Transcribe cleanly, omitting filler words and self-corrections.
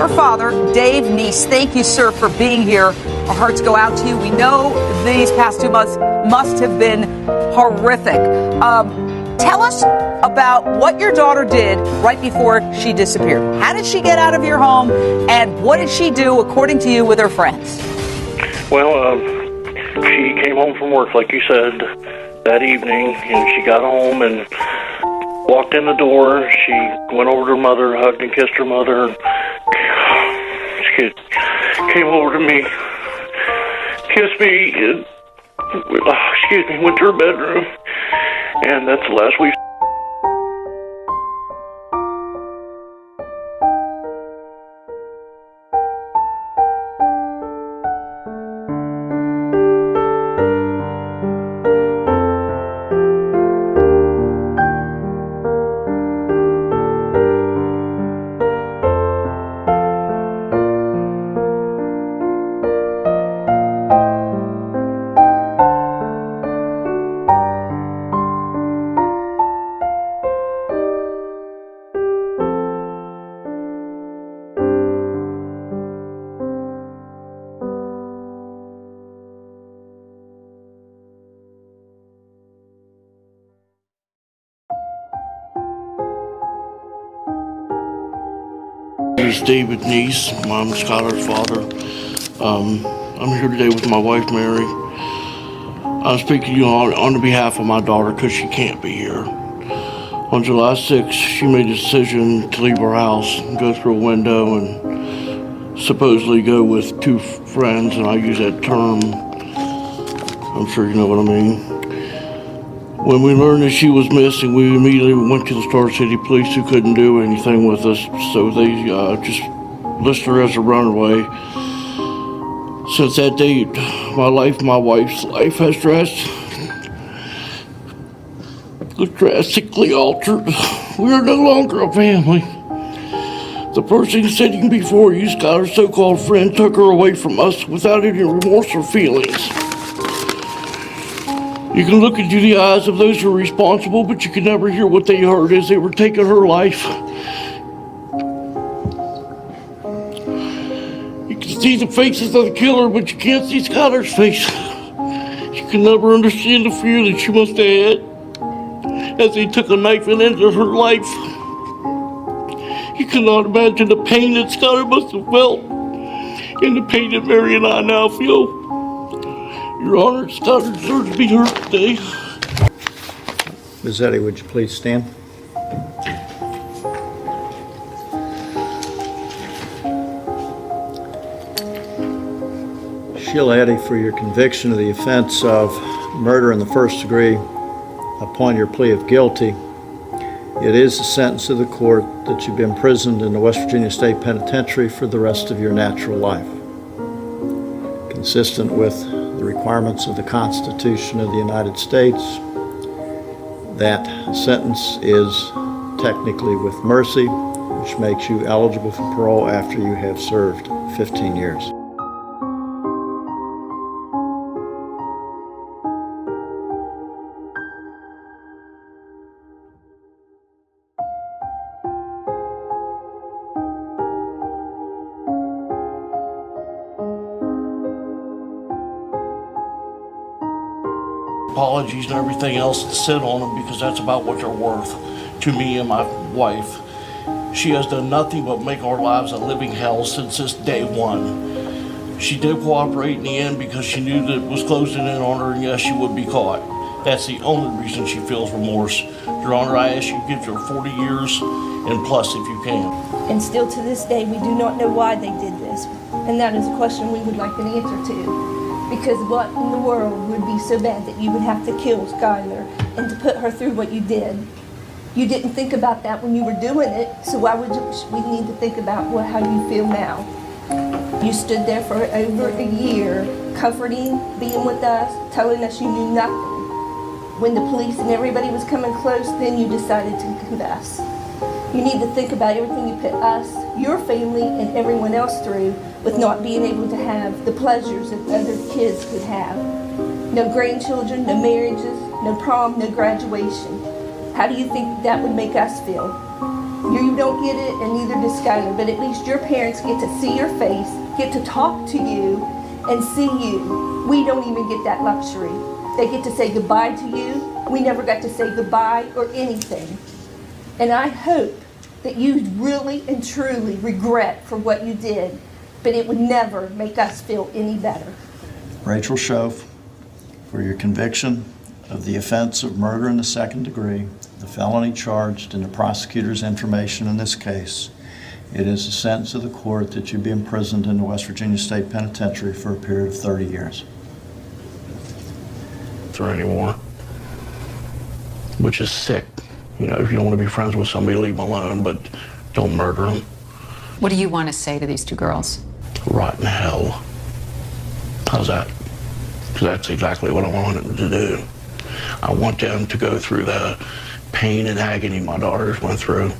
Her father, Dave Neese, thank you, sir, for being here. Our hearts go out to you. We know these past 2 months must have been horrific. Tell us about what your daughter did right before she disappeared. How did she get out of your home, and what did she do, according to you, with her friends? Well, she came home from work, like you said, that evening, and she got home and walked in the door. She went over to her mother, hugged and kissed her mother. She came over to me, kissed me, and, went to her bedroom. And that's the last we. This is David Neese. I'm Skylar's father. I'm here today with my wife, Mary. I'm speaking to you on behalf of my daughter because she can't be here. On July 6th, she made a decision to leave our house and go through a window and supposedly go with 2 friends, and I use that term. I'm sure you know what I mean. When we learned that she was missing, we immediately went to the Star City Police, who couldn't do anything with us, so they just listed her as a runaway. Since that date, my wife's life has drastically altered. We are no longer a family. The person sitting before you, Skylar's so-called friend, took her away from us without any remorse or feelings. You can look into the eyes of those who are responsible, but you can never hear what they heard as they were taking her life. You can see the faces of the killer, but you can't see Skylar's face. You can never understand the fear that she must have had as they took a knife and ended her life. You cannot imagine the pain that Skylar must have felt and the pain that Mary and I now feel. Your Honor, Skylar deserves to be heard today. Ms. Eddy, would you please stand? Sheila Eddy, for your conviction of the offense of murder in the first degree upon your plea of guilty, it is the sentence of the court that you be imprisoned in the West Virginia State Penitentiary for the rest of your natural life, consistent with the requirements of the Constitution of the United States. That sentence is technically with mercy, which makes you eligible for parole after you have served 15 years. Apologies and everything else to sit on them, because that's about what they're worth to me and my wife. She has done nothing but make our lives a living hell since this day one. She did cooperate in the end because she knew that it was closing in on her, and yes, she would be caught. That's the only reason she feels remorse. Your Honor, I ask you to give her 40 years and plus if you can. And still to this day, we do not know why they did this. And that is a question we would like an answer to. Because what in the world would be so bad that you would have to kill Skylar and to put her through what you did? You didn't think about that when you were doing it, so why would we need to think about how you feel now? You stood there for over a year, comforting, being with us, telling us you knew nothing. When the police and everybody was coming close, then you decided to confess. You need to think about everything you put us, your family, and everyone else through with not being able to have the pleasures that other kids could have. No grandchildren, no marriages, no prom, no graduation. How do you think that would make us feel? You don't get it, and neither does Skylar, but at least your parents get to see your face, get to talk to you, and see you. We don't even get that luxury. They get to say goodbye to you. We never got to say goodbye or anything. And I hope that you really and truly regret for what you did, but it would never make us feel any better. Rachel Schoaf, for your conviction of the offense of murder in the second degree, the felony charged in the prosecutor's information in this case, it is the sentence of the court that you be imprisoned in the West Virginia State Penitentiary for a period of 30 years. Or anymore, which is sick. You know, if you don't want to be friends with somebody, leave them alone, but don't murder them. What do you want to say to these two girls? Rot in hell. How's that? Because that's exactly what I want them to do. I want them to go through the pain and agony my daughters went through.